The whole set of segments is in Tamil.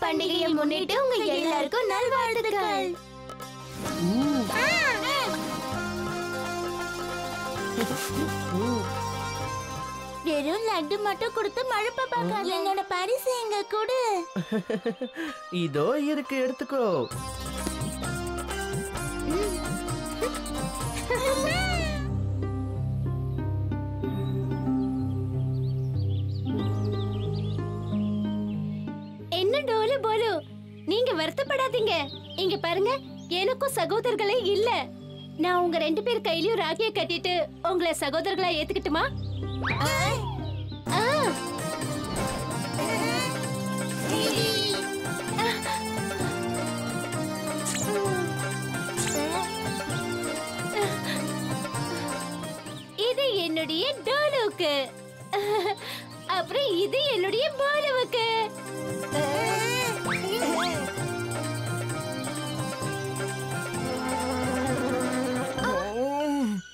பண்டிகையை முன்னிட்டு உங்க எல்லாருக்கும் நல்வாழ்த்துக்கள். வெறும் லட்டு மட்டும் கொடுத்து மழுப்ப பார்க்காத. என்னோட பரிசு எங்க கொடு. இதோ இருக்கு, எடுத்துக்கோ. என்ன டோலு போலு, நீங்க வருத்தப்படாதீங்க. இங்க பாருங்க, எனக்கும் சகோதரர்களே இல்ல. நான் உங்க 2 பேர் கையிலயும் ராகிய கட்டிட்டு உங்களை சகோதரர்களா ஏத்துக்கிட்டுமா? இது என்னுடைய டோலுக்கு, அப்புறம் இது என்னுடைய போலுவுக்கு.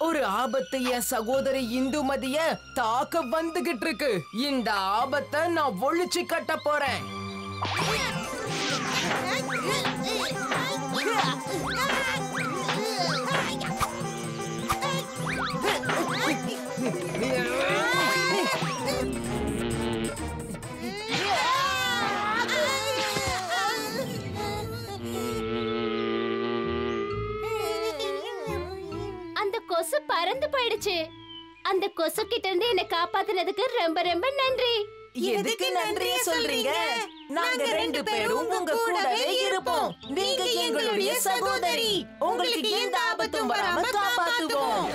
ஒரு ஆபத்து என் சகோதரி இந்துமதிய தாக்க வந்துகிட்டு இருக்கு. இந்த ஆபத்தை நான் ஒழிச்சு கட்ட போறேன். கொசு பறந்து போயிடுச்சு. அந்த கொசு கிட்ட இருந்து என்ன காப்பாத்துனதுக்கு ரொம்ப ரொம்ப நன்றி. எதுக்கு நன்றிய சொல்றீங்க? நாங்க 2 பேரும் உங்க கூடவே இருப்போம். நீங்க எங்களுடைய சகோதரி. உங்களுக்கு எந்த ஆபத்தும் வராம காப்பாத்துவோம்.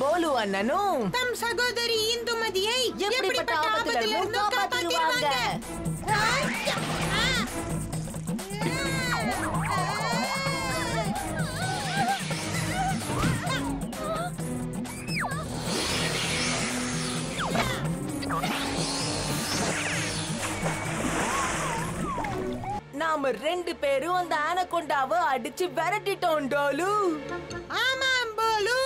போலு அண்ணனும் தம் சகோதரி இந்துமதியை எப்படிப்பட்ட ஆபத்திலிருந்து காப்பாத்திடுவாங்க. நாம 2 பேரும் அந்த ஆனகொண்டாவை அடிச்சு விரட்டிட்டோம் டோலு. ஆமாம் போலு.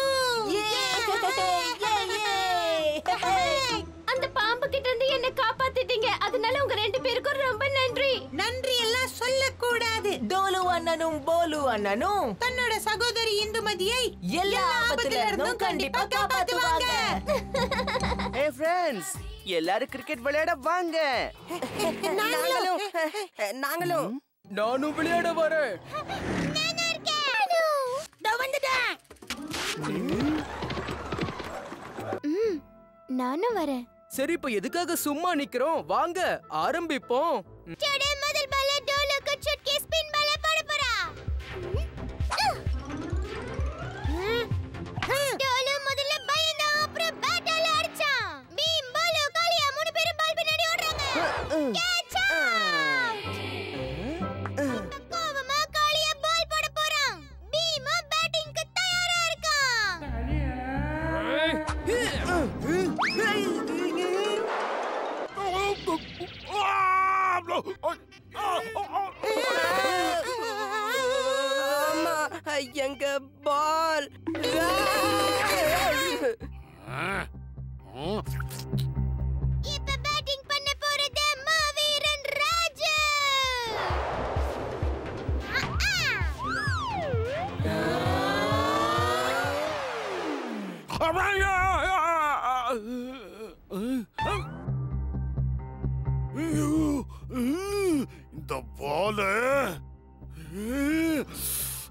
அந்த பாம்பு கிட்ட இருந்து என்ன காப்பாத்திட்டீங்க. அதனால உங்க 2 பேருக்கும் ரொம்ப நன்றி. நன்றி எல்லாம் சொல்லக்கூடாது. டோலு அண்ணனும் போலு அண்ணனும் தன்னோட சகோதரி இந்துமதியை எல்லா ஆபத்திலிருந்தும் கண்டிப்பா காப்பாத்துவாங்க. Hey friends, எல்லாரும் கிரிக்கெட் விளையாட வாங்க. நாங்களும் நானும் விளையாட வரேன். நானும் வரேன். சரி, இப்ப எதுக்காக சும்மா நிக்கிறோம்? வாங்க ஆரம்பிப்போம். முதல் பால் டோலுக்கு சுட்கி ஸ்பின் பால் போட போறா. டோலு முதல்ல பயந்தா, அப்புறம் பேட்டால அடிச்சான். பீம் பால் காலியா 3 பேரும் பால் பின்னாடி ஓடுறாங்க. Catch out. கோவமா காலியா பால் போட போறான். பீம் பேட்டிங்க்கு தயாரா இருக்கான். எங்க பால். இப்ப பேட்டிங் பண்ண போறது மாவீரன் ராஜு. இந்த பால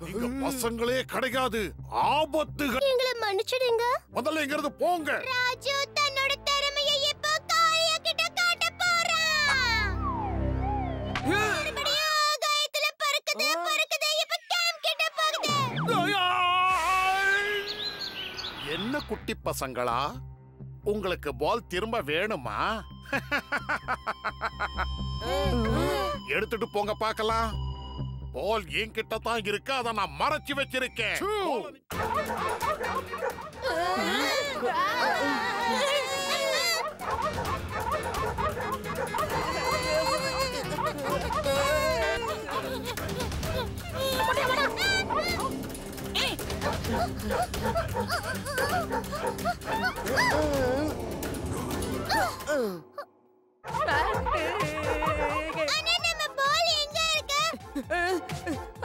இங்க பசங்களே கிடைக்காது. ஆபத்துகள். எங்களை மன்னிச்சிடுங்க. முதல்ல இங்க இருந்து போங்க. ராஜு தன்னோட திறமையை இப்போ காளியா கிட்ட காட்ட போறான். மறுபடியும் ஆகாயத்துல பறக்குது, இப்ப கேம் கிட்ட போகுது. என்ன குட்டி பசங்களா, உங்களுக்கு பால் திரும்ப வேணுமா? எடுத்துட்டு போங்க பார்க்கலாம். பால் என்கிட்ட தான் இருக்கு, அதை நான் மறைச்சு வச்சிருக்கேன்.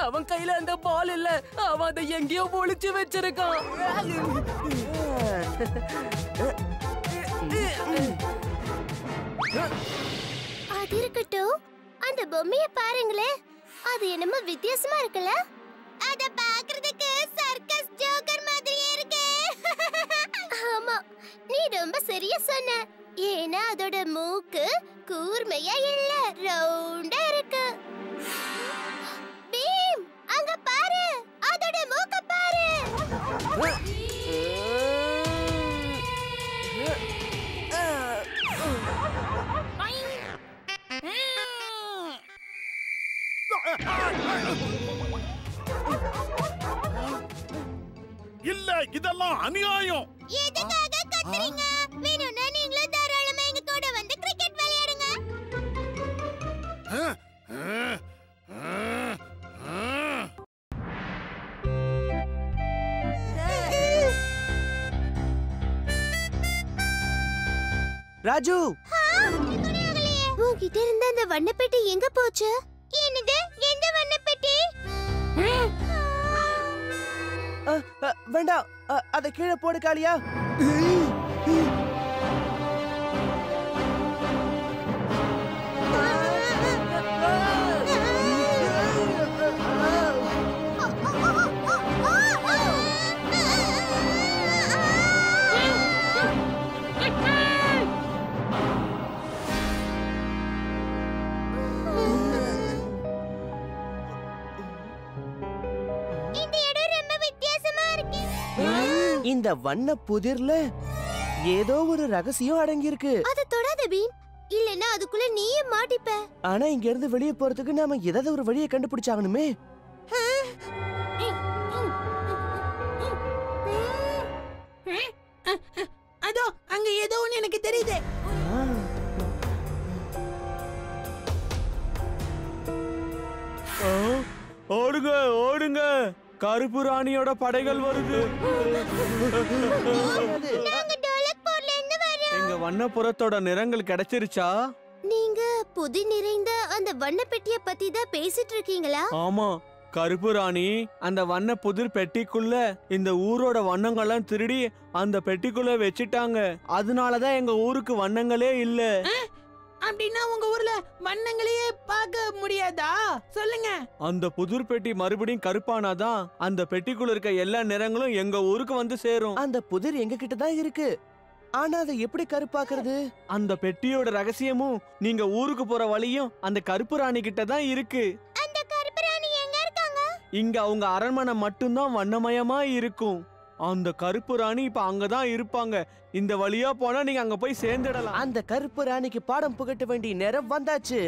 அவன் கையில அந்த பால் இல்ல, அவன் அதை எங்கேயோ ஒளிச்சு வச்சிருக்கான். அது இருக்கட்டும், அந்த பொம்மைய பாருங்களேன், அது என்னமோ வித்தியாசமா இருக்குல்ல? அத பாக்குறதுக்கு சர்க்கஸ் ஜோக்கர் மாதிரியே இருக்கு. ஆமா, நீ ரொம்ப சரியா சொன்ன. ஏன்னா அதோட மூக்கு கூர்மையா இல்ல, ரவுண்டா இருக்கு. பீம், அங்க பாரு, அதோட மூக்க பாரு. இல்ல, இதெல்லாம் அநியாயம். எதுக்காக கத்துறீங்க? வேணும்னா நீங்களும் தாராளமா எங்க கூட வந்து கிரிக்கெட் விளையாடுங்க. ராஜு, உன்கிட்ட இருந்த அந்த வண்ணப்பெட்டி எங்க போச்சு? என்னது? எந்த வண்ணப்பெட்டி? வேண்டாம், அதை கீழே போடு காளியா. இந்த வண்ண புதிர்ல ஏதோ ஒரு ரகசியம் அடங்கி இருக்கு. அத தொடாத பீம், இல்லனா அதுக்குள்ள நீயே மாட்டிப்ப. ஆனா இங்க இருந்து வெளியே போறதுக்கு நாம ஏதாவது ஒரு வழியை கண்டுபிடிச்சாகணுமே. அதோ அங்க ஏதோ ஒன்னு எனக்கு தெரியுது. ஓடுங்க ஓடுங்க, கருப்பு ராணியோட படைகள் வருது. நாங்க டோலக்பூர்ல இருந்து வரோம். எங்க வண்ணப்புறத்தோட நிறங்கள் கிடைச்சிருச்சா? நீங்க புதி நிறைந்த அந்த வண்ணப்பெட்டிய பத்தி தான் பேசிட்டு இருக்கீங்களா? ஆமா, கருப்பு ராணி அந்த வண்ண புதிர் பெட்டிக்குள்ள இந்த ஊரோட வண்ணங்கள்லாம் திருடி அந்த பெட்டிக்குள்ள வச்சிட்டாங்க. அதனாலதான் எங்க ஊருக்கு வண்ணங்களே இல்ல. அப்படின்னா உங்க ஊர்ல வண்ணங்களையே பார்க்க முடியாதா? சொல்லுங்க. அந்த புதிர் பெட்டி மறுபடியும் கருப்பானாதான் அந்த பெட்டிக்குள்ள இருக்க எல்லா நிறங்களும் எங்க ஊருக்கு வந்து சேரும். அந்த புதிர் எங்க கிட்ட தான் இருக்கு. ஆனா அதை எப்படி கருப்பாக்குறது? அந்த பெட்டியோட ரகசியமும் நீங்க ஊருக்கு போற வழியும் அந்த கருப்பு ராணி கிட்ட தான் இருக்கு. அந்த கருப்பு ராணி எங்க இருக்காங்க? இங்க அவங்க அரண்மனை மட்டும்தான் வண்ணமயமா இருக்கும். அந்த கருப்பு ராணி இப்ப அங்கதான் இருப்பாங்க. இந்த வழியா போனா நீங்க அங்க போய் சேர்ந்துடலாம். அந்த கருப்பு ராணிக்கு பாடம் புகட்ட வேண்டிய நேரம் வந்தாச்சு.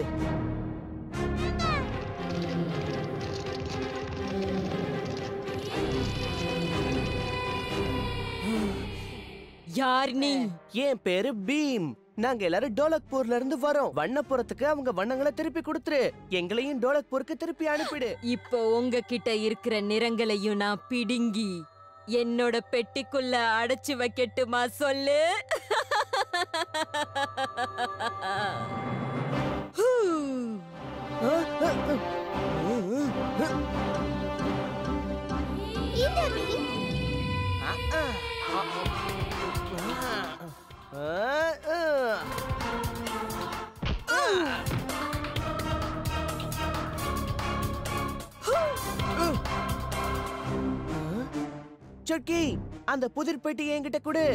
யார் நீ? என் பேரு பீம். நாங்க எல்லாரும் டோலக்பூர்ல இருந்து வரோம். வண்ணப்புறத்துக்கு அவங்க வண்ணங்களை திருப்பி கொடுத்துரு. எங்களையும் டோலக்பூருக்கு திருப்பி அனுப்பிடு. இப்போ உங்ககிட்ட இருக்கிற நிறங்களையும் நான் பிடுங்கி என்னோட பெட்டிக்குள்ள அடைச்சு வைக்கட்டுமா சொல்லு? இந்த பீம், சொக்கி, அந்த புதிர் பெட்டி என்கிட்ட கொடு.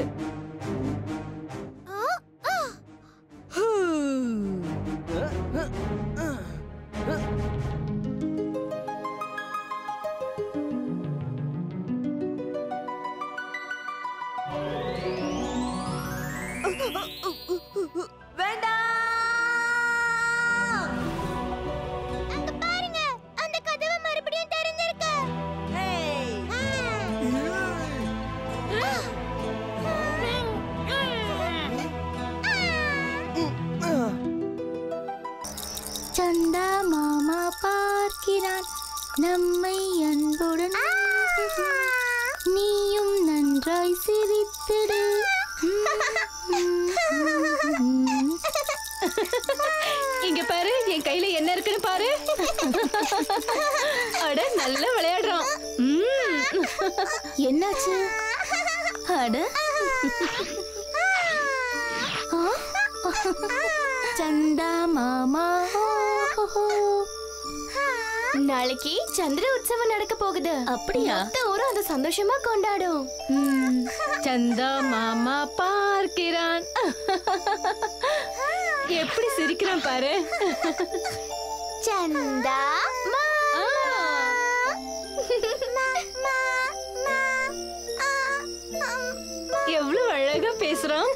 நன்றாய் சிரித்திடு. இங்க பாரு, என் கையில என்ன இருக்குன்னு பாரு. அட, நல்லா விளையாடுறான். என்னாச்சு? அட, சந்தா மாமா. நாளைக்கு சந்திர உற்சவம் நடக்க போகுது. அப்படியா? ஊரும் அதை சந்தோஷமா கொண்டாடும். சந்தா மாமா பார்க்கிறான். எப்படி சிரிக்கிறான் பாரு. சந்தா எவ்வளவு அழகா பேசுறான்.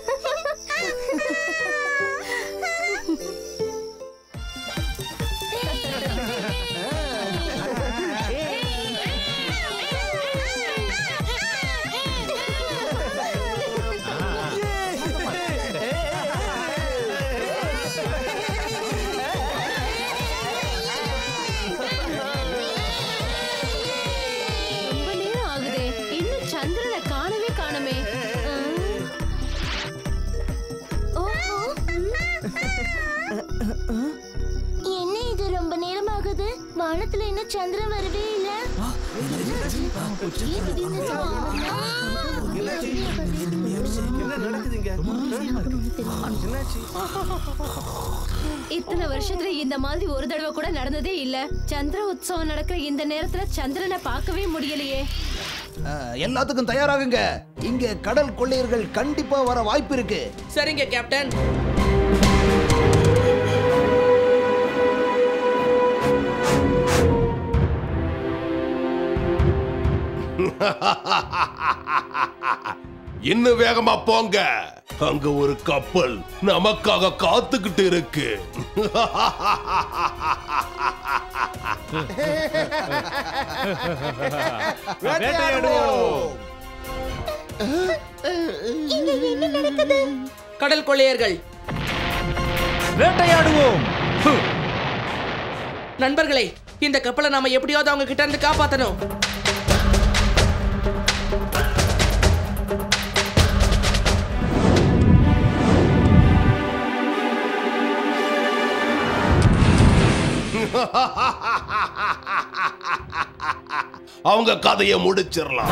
என்ன இது, ரொம்ப நேரமாகுது. வானத்துல இன்னும் சந்திரன் வரவே இல்ல. இத்தனை வருஷத்துல இந்த மாதிரி ஒரு தடவை கூட நடந்ததே இல்ல. சந்திர உற்சவம் நடக்கிற இந்த நேரத்துல சந்திரனை பார்க்கவே முடியலையே. எல்லாத்துக்கும் தயாராகுங்க. இங்க கடல் கொள்ளையர்கள் கண்டிப்பா வர வாய்ப்பு இருக்கு. சரிங்க கேப்டன். இன்னும் வேகமா போங்க. அங்க ஒரு கப்பல் நமக்காக காத்துக்கிட்டு இருக்கு. கடல் கொள்ளையர்கள் வேட்டையாடுவோம். நண்பர்களே, இந்த கப்பலை நாம எப்படியாவது அவங்க கிட்ட இருந்து காப்பாத்தணும். அவங்க கதையை முடிச்சிடலாம்.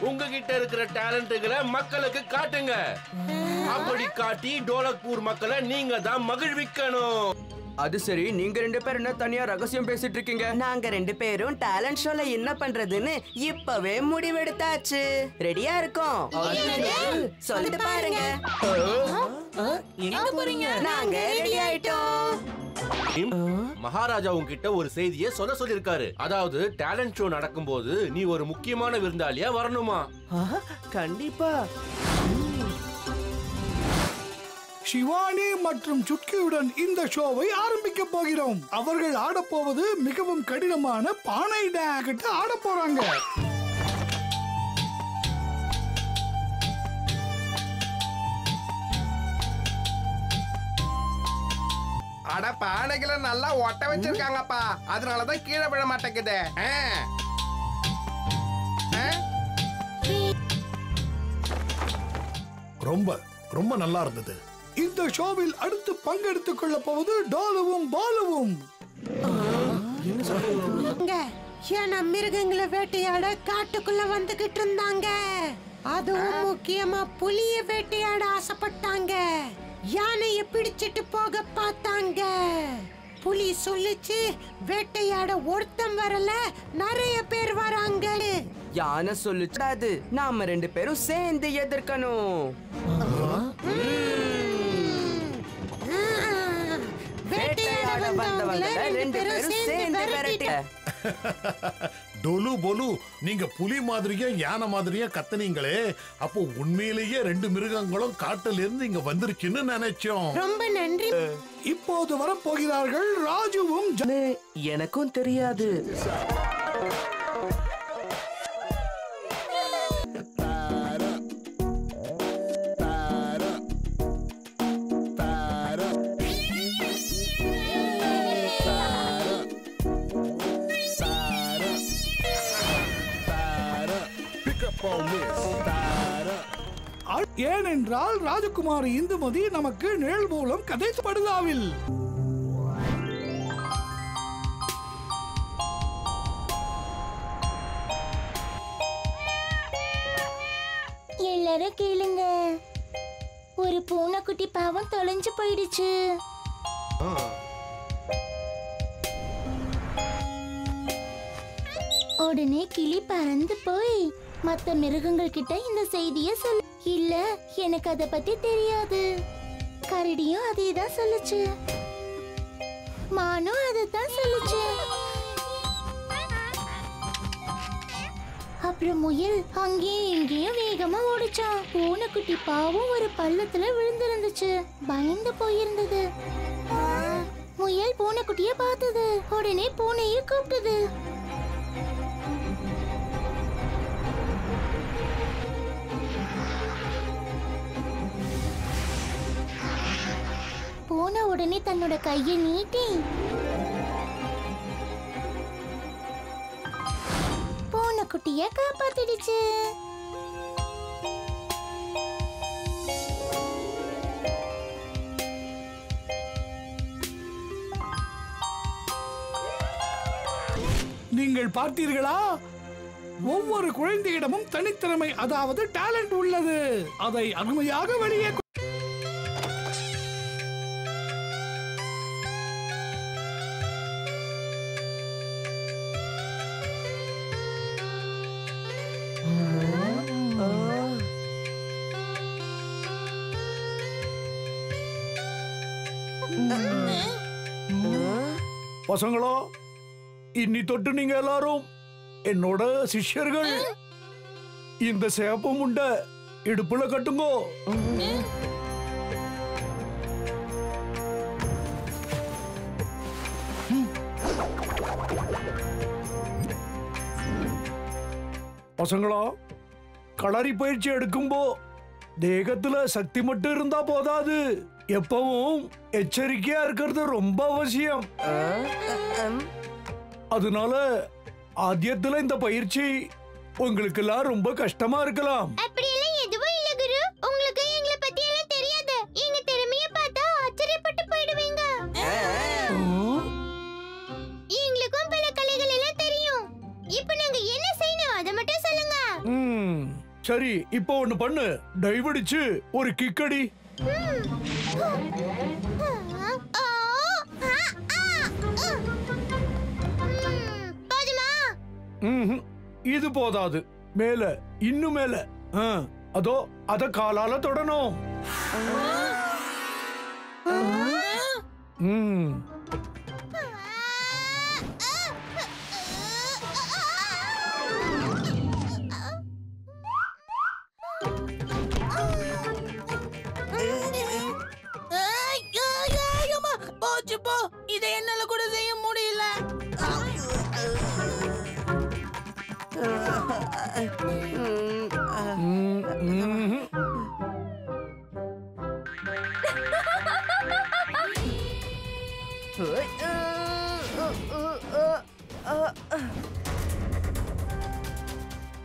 உங்ககிட்ட இருக்கிற டேலண்ட்களை மக்களுக்கு காட்டுங்க. அப்படி காட்டி டோலக்பூர் மக்களை நீங்க தான் மகிழ்விக்கணும். அது சரி, நீங்க ரெண்டு பேரும் என்ன தனியா ரகசியம் பேசிட்டு இருக்கீங்க? நாங்க ரெண்டு பேரும் டேலண்ட் ஷோல என்ன பண்றதுன்னு இப்பவே முடிவெடுத்தாச்சு. ரெடியா இருக்கோம். சொல்லிட்டு பாருங்க. எங்க போறீங்க? நாங்க ரெடி ஆயிட்டோம். மகாராஜா உங்ககிட்ட ஒரு செய்தியை சொல்லிருக்காரு. அதாவது டேலண்ட் ஷோ நடக்கும்போது நீ ஒரு முக்கியமான விருந்தாளியா வரணுமா? கண்டிப்பா. சிவானி மற்றும் சுட்கியுடன் இந்த ஷோவை ஆரம்பிக்க போகிறோம். அவர்கள் ஆடப்போவது மிகவும் கடினமான பானை டான்ஸ் ஆட போறாங்க. அட, பானைகளை நல்லா ஒட்ட வச்சிருக்காங்கப்பா. அதனாலதான் கீழே விழ மாட்டேங்குது. ரொம்ப ரொம்ப நல்லா இருந்தது. இந்த ஷோவில் அடுத்து பங்கெடுத்துக் கொள்ள போவது டோலுவும் பாலுவும். மிருகங்களை வேட்டையாட காட்டுக்குள்ள வந்துகிட்டு இருந்தாங்க. அதுவும் முக்கியமா புலிய வேட்டையாட ஆசைப்பட்டாங்க. யானைய பிடிச்சிட்டு போக பார்த்தாங்க. புலி சொல்லிச்சு, வேட்டையாட ஒருத்தம் வரல, நிறைய பேர் வராங்க. யானை சொல்லுச்சு, நாம ரெண்டு பேரும் சேர்ந்து எதிர்க்கணும். வேட்டையாட வந்தவங்கள ரெண்டு பேரும் சேர்ந்து விரட்ட. டொலு பொலு, நீங்க புலி மாதிரியா யானை மாதிரியா கத்துனீங்களே, அப்போ உண்மையிலேயே ரெண்டு மிருகங்களும் காட்டுல இருந்து இங்க வந்திருக்குன்னு நினைச்சோம். ரொம்ப நன்றி. இப்போது வரப்போகிறார்கள் ராஜுவும். எனக்கும் தெரியாது. நாள். ஏனென்றால் ராஜகுமாரி இந்துமதி நமக்கு நிழல் மூலம் கதை படுதாவில். எல்லாரும் கேளுங்க, ஒரு பூனைக்குட்டி பாவம் தொலைஞ்சு போயிடுச்சு. உடனே கிளி பறந்து போய் மத்த மிருகங்கள் கிட்ட இந்த செய்திய சொல்ல. இல்ல, எனக்கு அத பத்தி தெரியாது. கரடியும் அதேதான் சொல்லுச்சு, மானும் அததான் சொல்லுச்சு. அப்புறம் முயல் அங்கேயும் இங்கேயும் வேகமா ஓடிச்சான். பூனைக்குட்டி பாவம் ஒரு பள்ளத்துல விழுந்திருந்துச்சு, பயந்து போயிருந்தது. முயல் பூனைக்குட்டிய பார்த்தது, உடனே பூனையை கூப்பிட்டது. பூனை உடனே தன்னோட கையை நீட்டி பூனைக்குட்டிய காப்பாத்திடுச்சு. நீங்கள் பார்த்தீர்களா? ஒவ்வொரு குழந்தையிடமும் தனித்திறமை, அதாவது டேலண்ட் உள்ளது. அதை அருமையாக வெளியே பசங்களா, இன்னி தொட்டு நீங்க எல்லாரும் என்னோட சிஷ்யர்கள். இந்த சேப்ப முண்டை இடுப்புல கட்டுங்கோ. பசங்களா, களரி பயிற்சி எடுக்கும்போ தேகத்துல சக்தி மட்டும் இருந்தா போதாது, எப்பவும் எச்சரிக்கையா இருக்கிறது ரொம்ப அவசியம். அதனால ஆத்தியத்துல இந்த பயிற்சி உங்களுக்கு எல்லாம் ரொம்ப கஷ்டமா இருக்கலாம். அப்படியெல்லாம் எதுவும் இல்ல குரு. உங்களுக்கு எங்களை பத்தி எல்லாம் தெரியாது. எங்க திறமைய பார்த்தா ஆச்சரியப்பட்டு போயிடுவீங்க. எங்களுக்கும் பல கலைகள் எல்லாம் தெரியும். இப்போ நாங்க என்ன செய்யணும் அத மட்டும் சொல்லுங்க. சரி, இப்போ ஒண்ணு பண்ணு. டைவடிச்சு ஒரு கிக்கடி. இது போதாது, மேல இன்னும் மேல. அதோ அத காலால தொடணும். போச்சு போ, இதை என்னால கூட செய்ய முடியல.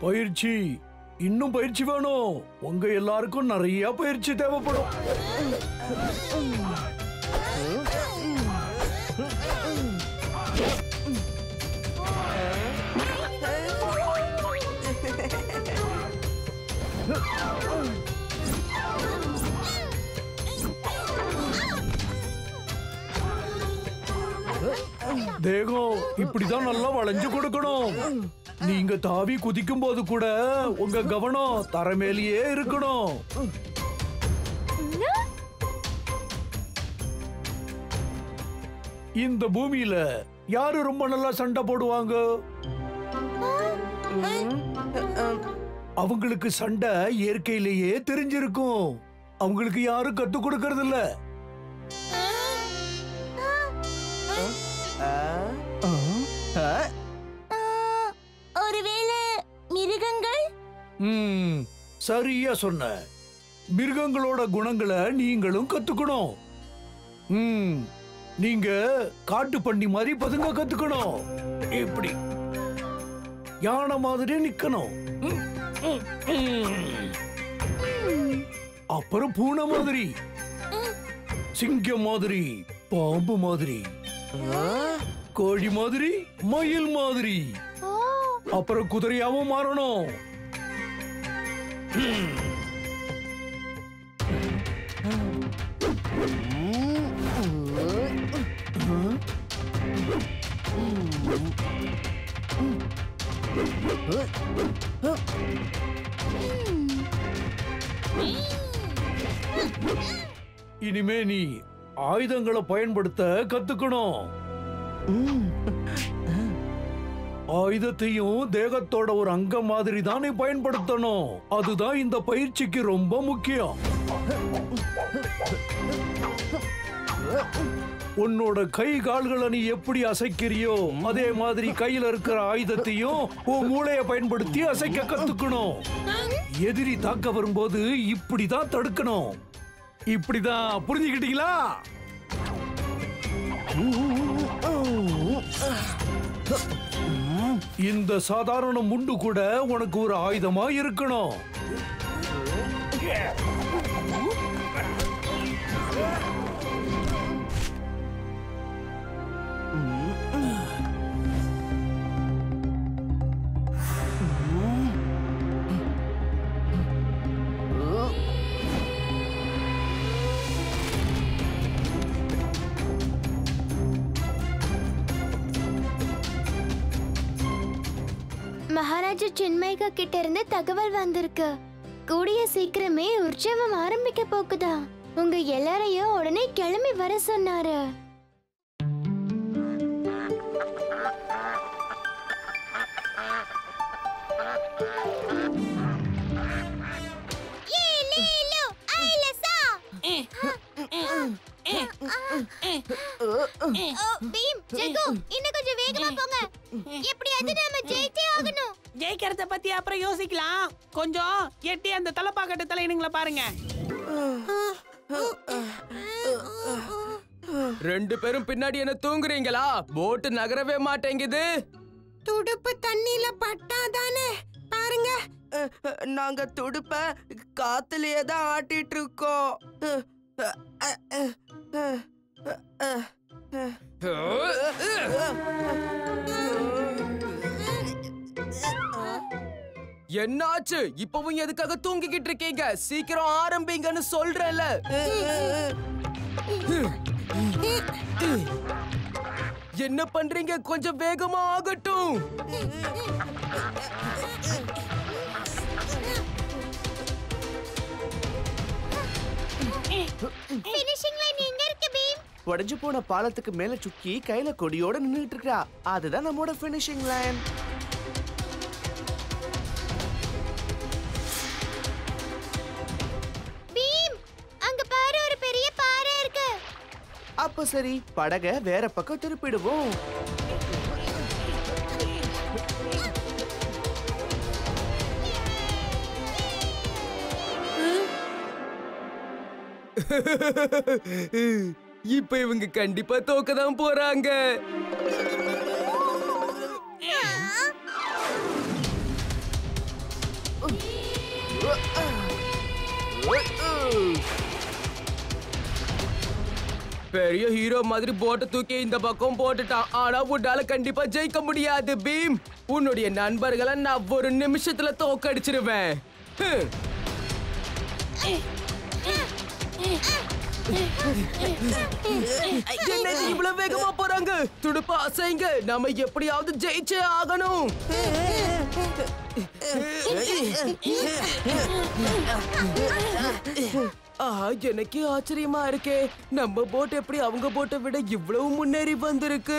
பயிற்சி, இன்னும் பயிற்சி வேணும். உங்க எல்லாருக்கும் நிறைய பயிற்சி தேவைப்படும். தேகம் இப்படிதான் நல்லா வளைஞ்சு கொடுக்கணும். நீங்க தாவி குதிக்கும் போது கூட உங்க கவனம் தரைமேலேயே இருக்கணும். இந்த பூமியில யாரு ரொம்ப நல்லா சண்டை போடுவாங்க? அவங்களுக்கு சண்டை இயற்கையிலேயே தெரிஞ்சிருக்கும். அவங்களுக்கு யாரும் கத்து கொடுக்கறது இல்ல. ஒருவேளை மிருகங்கள்? சரியா சொன்ன. மிருகங்களோட குணங்களை நீங்களும் கத்துக்கணும். நீங்க காட்டு பண்ணி மாதிரி பதுங்க கத்துக்கணும். எப்படி யானை மாதிரி நிக்கணும். அப்புறம் பூனை மாதிரி, சிங்கம் மாதிரி, பாம்பு மாதிரி, கோழி மாதிரி, மயில் மாதிரி, அப்புறம் குதிரையாவும் மாறணும். இனிமே நீ ஆயுதங்களை பயன்படுத்த கத்துக்கணும். ஆயுதத்தையும் தேகத்தோட ஒரு அங்கம் மாதிரி தான் நீ பயன்படுத்தணும். அதுதான் இந்த பயிற்சிக்கு ரொம்ப முக்கியம். உன்னோட கை கால்களை நீ எப்படி அசைக்கிறியோ அதே மாதிரி கையில இருக்கிற ஆயுதத்தையும் உன் மூளையை பயன்படுத்தி அசைக்க கத்துக்கணும். எதிரி தாக்க வரும்போது இப்படிதான் தடுக்கணும். இப்படிதான், புரிஞ்சுக்கிட்டீங்களா? இந்த சாதாரண முண்டு கூட உனக்கு ஒரு ஆயுதமா இருக்கணும். மகாராஜா சின்மயிகா கிட்ட இருந்து தகவல் வந்திருக்கு. கூடிய சீக்கிரமே உற்சவம் ஆரம்பிக்க போகுதா. உங்க எல்லாரையும் உடனே கிளம்பி வர சொன்னாரு. பீம், ஜெகு, இன்னும் கொஞ்சம் வேகமா போங்க. எப்படியாவது நாம ஜெயிச்சே ஆகணும். ஜெயிக்கிறத பத்தி அப்புறம் யோசிக்கலாம். கொஞ்சம் எட்டி அந்த தலப்பாக்கட்டு தலையினுங்கள பாருங்க. ரெண்டு பேரும் பின்னாடி என்ன தூங்குறீங்களா? போட்டு நகரவே மாட்டேங்குது. துடுப்பு தண்ணியில பட்டாதானே பாருங்க. நாங்க துடுப்ப காத்துலயே தான் ஆட்டிட்டு இருக்கோம். என்னாச்சு? இப்பவும் எதுக்காக தூங்கிக்கிட்டு இருக்கீங்க? சீக்கிரம் ஆரம்பிங்கன்னு சொல்றேன்ல. என்ன பண்றீங்க? கொஞ்சம் வேகமா ஆகட்டும். ஃபினிஷிங் லைன் எங்க இருக்கு பீம்? உடைஞ்சு போன பாலத்துக்கு மேல சுக்கி கையில கொடியோட நின்னுட்டு இருக்கா. அதுதான் நம்மோட ஃபினிஷிங் லைன். பீம், அங்க பாரு, ஒரு பெரிய பாறை இருக்கு. அப்ப சரி, படகை வேற பக்கம் திருப்பிடுவோம். இப்ப இவங்க கண்டிப்பா தோக்கதான் போறாங்க. பெரிய ஹீரோ மாதிரி போட்டை தூக்கி இந்த பக்கம் போட்டுட்டான். ஆனா உன்னால கண்டிப்பா ஜெயிக்க முடியாது பீம். உன்னுடைய நண்பர்களை நான் ஒரு நிமிஷத்துல தோக்கடிச்சிருவேன். என்ன இவ்வளவு வேகமா போறாங்க? துடுப்பு அசைங்க, நாம எப்படியாவது ஜெயிச்சே ஆகணும். எனக்கு ஆச்சரியமா இருக்கே, நம்ம போட் எப்படி அவங்க போட்டை விட இவ்வளவு முன்னேறி வந்திருக்கு.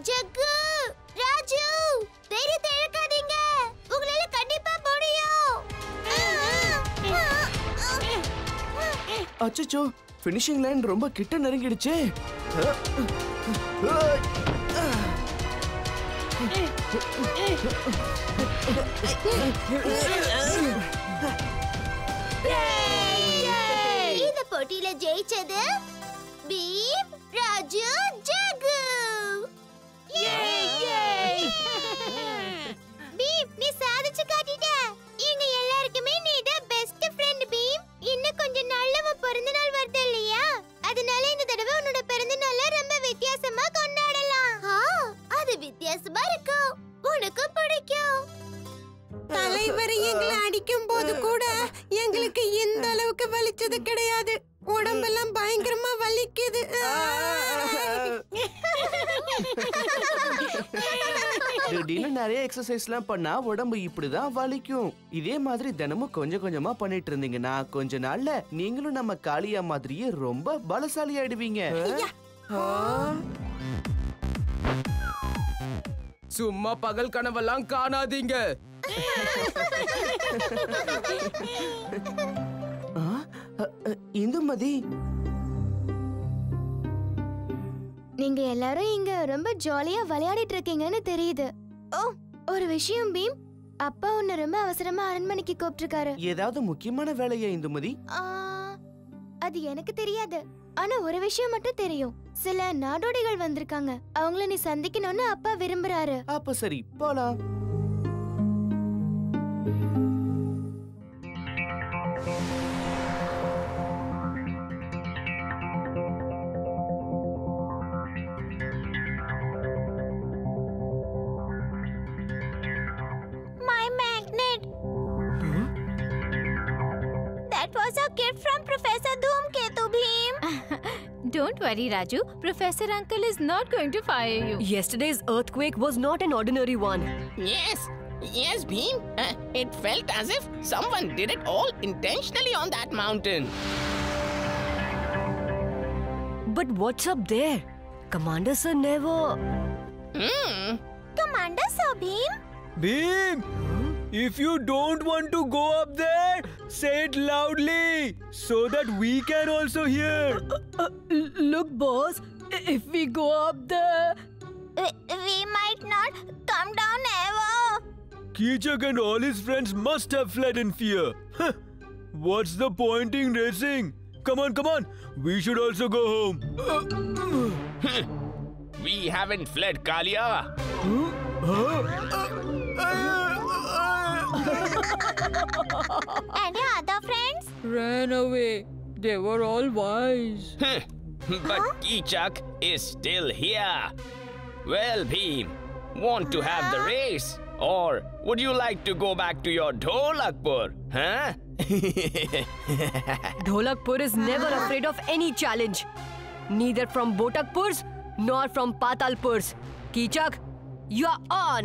ஜக்கு, ராஜு, தைரியத்தை இழக்காதீங்க. உங்களால கண்டிப்பா முடியும். அச்சச்சோ, ஃபினிஷிங் லைன் ரொம்ப கிட்ட நெருங்கிடுச்சே. இந்த போட்டியில ஜெயிச்சது பீம், ராஜு, ஜகு. வித்தியாசமா இருக்கும். உனக்கு பிடிக்கும். தலைவர் எங்களை அடிக்கும் போது கூட எங்களுக்கு இந்த அளவுக்கு வலிச்சது கிடையாது. உடம்பெல்லாம் பயங்கரமா வலிக்குது. திடீர்னு நிறைய எக்ஸசைஸ்லாம் பண்ணா உடம்பு இப்படிதான் வலிக்கும். இதே மாதிரி தினமும் கொஞ்சம் கொஞ்சமா பண்ணிட்டு இருந்தீங்கன்னா கொஞ்ச நாள்ல நீங்களும் நம்ம காளியா மாதிரியே ரொம்ப பலசாலி ஆயிடுவீங்க. சும்மா பகல் கனவெல்லாம் காணாதீங்க. இந்துமதி, நீங்க எல்லாரும் இங்க ரொம்ப ஜாலியா விளையாடிட்டு இருக்கீங்கன்னு தெரியுது. ஓ, ஒரு விஷயம் பீம், அப்பா உன்னை ரொம்ப அவசரமா அரண்மனைக்கு கூப்பிட்டிருக்காரு. ஏதாவது முக்கியமான வேலையா இந்துமதி? அது எனக்கு தெரியாது. ஆனா ஒரு விஷயம் மட்டும் தெரியும். சில நாடோடிகள் வந்திருக்காங்க. அவங்கள நீ சந்திக்கணும்னு அப்பா விரும்புறாரு. அப்ப சரி, போலாம். My magnet. That was a gift from Professor Dhoomketu, Bheem. Don't worry, Raju. Professor Uncle is not going to fire you. Yesterday's earthquake was not an ordinary one. Yes, Bheem. It felt as if someone did it all intentionally on that mountain. But what's up there? Commander Sir never... Commander Sir, Bheem? Bheem! If you don't want to go up there, say it loudly so that we can also hear. Look, boss, if we go up there... We might not come down ever. Kichak and all his friends must have fled in fear. What's the point in racing? Come on. We should also go home. We haven't fled, Kalia. And your other friends? Ran away. They were all wise. But Kichak is still here. Well, Bheem, want to have the race? Or would you like to go back to your Dholakpur? Huh? Dholakpur is never afraid of any challenge. Neither from Botakpurs nor from Patalpurs. Kichak, you're on!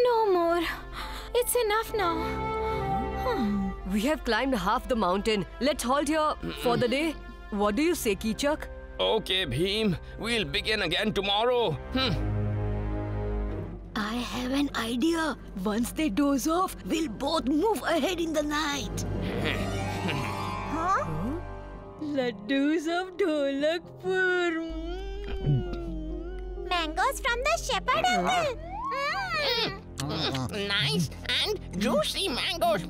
No more. It's enough now. We have climbed half the mountain. Let's halt here for the day. What do you say, Kichak? Okay, Bheem. We'll begin again tomorrow. I have an idea. Once they doze off, we'll both move ahead in the night. Laddus of Dholakpur. Mangoes from the shepherd uncle. Nice and juicy mangoes.